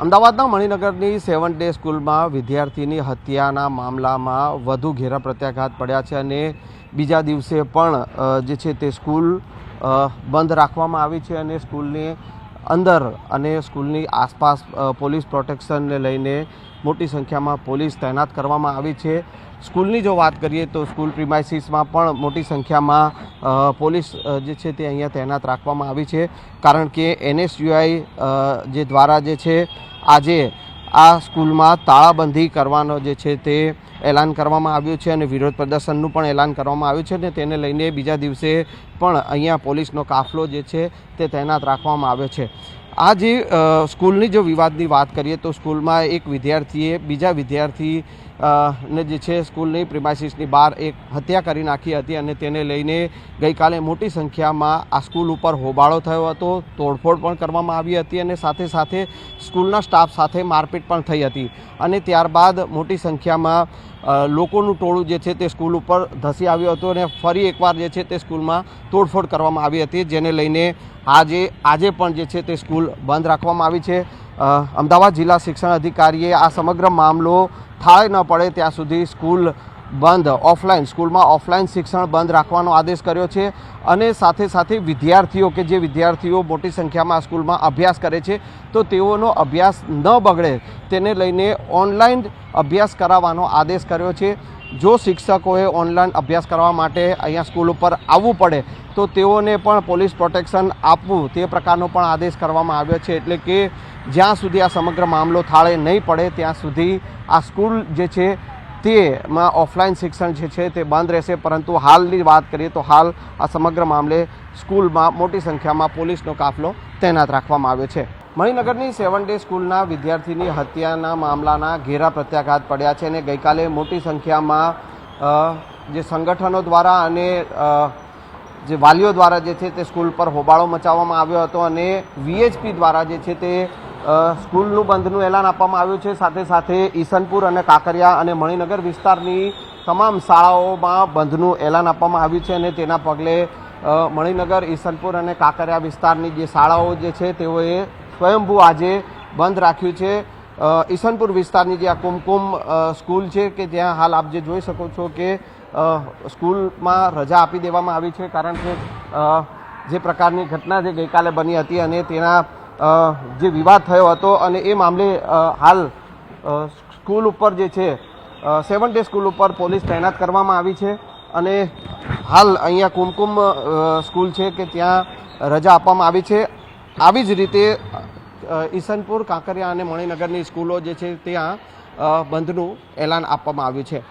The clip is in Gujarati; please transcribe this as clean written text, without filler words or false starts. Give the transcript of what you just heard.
અમદાવાદના મણિનગરની 7 ડે સ્કૂલમાં વિદ્યાર્થીની હત્યાના મામલામાં વધુ ઘેરા પ્રત્યાઘાત પડ્યા છે અને બીજા દિવસે પણ જે છે તે સ્કૂલ બંધ રાખવામાં આવી છે અને સ્કૂલની અંદર અને સ્કૂલની આસપાસ પોલીસ પ્રોટેક્શનને લઈને મોટી સંખ્યામાં પોલીસ તૈનાત કરવામાં આવી છે। સ્કૂલની જો વાત કરીએ તો સ્કૂલ પ્રિમાઇસીસમાં પણ મોટી સંખ્યામાં પોલીસ જે છે તે અહીંયા તૈનાત રાખવામાં આવી છે, કારણ કે NSUI જે દ્વારા જે છે આજે આ સ્કૂલમાં તાળાબંધી કરવાનો જે છે તે એલાન કરવામાં આવ્યું છે અને વિરોધ પ્રદર્શનનું પણ એલાન કરવામાં આવ્યું છે અને તેને લઈને બીજા દિવસે પણ અહીંયા પોલીસનો કાફલો જે છે તે તૈનાત રાખવામાં આવ્યો છે। આ જે સ્કૂલની જો વિવાદની વાત કરીએ તો સ્કૂલમાં એક વિદ્યાર્થીએ બીજા વિદ્યાર્થી ને જે છે સ્કૂલની પ્રિમાઇસીસની બહાર એક હત્યા કરી નાખી હતી અને તેને લઈને ગઈકાલે મોટી સંખ્યામાં આ સ્કૂલ ઉપર હોબાળો થયો હતો, તોડફોડ પણ કરવામાં આવી હતી અને સાથે સાથે સ્કૂલના સ્ટાફ સાથે મારપીટ પણ થઈ હતી અને ત્યારબાદ મોટી સંખ્યામાં લોકોનું ટોળું જે છે તે સ્કૂલ ઉપર ધસી આવ્યું હતું અને ફરી એકવાર જે છે તે સ્કૂલમાં તોડફોડ કરવામાં આવી હતી, જેને લઈને આજે પણ જે છે તે સ્કૂલ બંધ રાખવામાં આવી છે। અમદાવાદ જિલ્લા શિક્ષણ અધિકારીએ આ સમગ્ર મામલો થાળે ન પડે ત્યાં સુધી સ્કૂલ બંધ સ્કૂલમાં ઓફલાઈન શિક્ષણ બંધ રાખવાનો આદેશ કર્યો છે અને સાથે સાથે વિદ્યાર્થીઓ કે જે વિદ્યાર્થીઓ મોટી સંખ્યામાં આ સ્કૂલમાં અભ્યાસ કરે છે તો તેઓનો અભ્યાસ ન બગડે તેને લઈને ઓનલાઈન અભ્યાસ કરાવવાનો આદેશ કર્યો છે। જો શિક્ષકોએ ઓનલાઈન અભ્યાસ કરવા માટે અહીંયા સ્કૂલ ઉપર આવવું પડે તો તેઓને પણ પોલીસ પ્રોટેક્શન આપવું તે પ્રકારનો પણ આદેશ કરવામાં આવ્યો છે, એટલે કે જ્યાં સુધી આ સમગ્ર મામલો થાળે નહીં પડે ત્યાં સુધી આ સ્કૂલ જે છે તેમાં ઓફલાઈન શિક્ષણ જે છે તે બંધ રહેશે। પરંતુ હાલની વાત કરીએ તો હાલ આ સમગ્ર મામલે સ્કૂલમાં મોટી સંખ્યામાં પોલીસનો કાફલો તૈનાત રાખવામાં આવ્યો છે। મણિનગરની 7 ડે સ્કૂલના વિદ્યાર્થીની હત્યાના મામલાના ઘેરા પ્રત્યાઘાત પડ્યા છે અને ગઈકાલે મોટી સંખ્યામાં જે સંગઠનો દ્વારા અને જે વાલીઓ દ્વારા જે છે તે સ્કૂલ પર હોબાળો મચાવવામાં આવ્યો હતો અને VHP દ્વારા જે છે તે સ્કૂલનું બંધનું એલાન આપવામાં આવ્યું છે। સાથે સાથે ઈસનપુર અને કાંકરિયા અને મણિનગર વિસ્તારની તમામ શાળાઓમાં બંધનું એલાન આપવામાં આવ્યું છે અને તેના પગલે મણિનગર, ઈસનપુર અને કાંકરિયા વિસ્તારની જે શાળાઓ જે છે તેઓએ સ્વયંભૂ આજે બંધ રાખ્યું છે। ઈસનપુર વિસ્તારની જે આ કુમકુમ સ્કૂલ છે કે જ્યાં હાલ આપ જે જોઈ શકો છો કે સ્કૂલમાં રજા આપી દેવામાં આવી છે, કારણ કે જે પ્રકારની ઘટના જે ગઈકાલે બની હતી અને તેના જે વિવાદ થયો હતો અને એ મામલે હાલ સ્કૂલ ઉપર જે છે 7 ડે સ્કૂલ ઉપર પોલીસ તૈનાત કરવામાં આવી છે અને હાલ અહીંયા કુમકુમ સ્કૂલ છે કે ત્યાં રજા આપવામાં આવી છે। આવી જ રીતે ઈસનપુર, કાંકરિયા અને મણિનગરની સ્કૂલો જે છે ત્યાં બંધનું એલાન આપવામાં આવ્યું છે।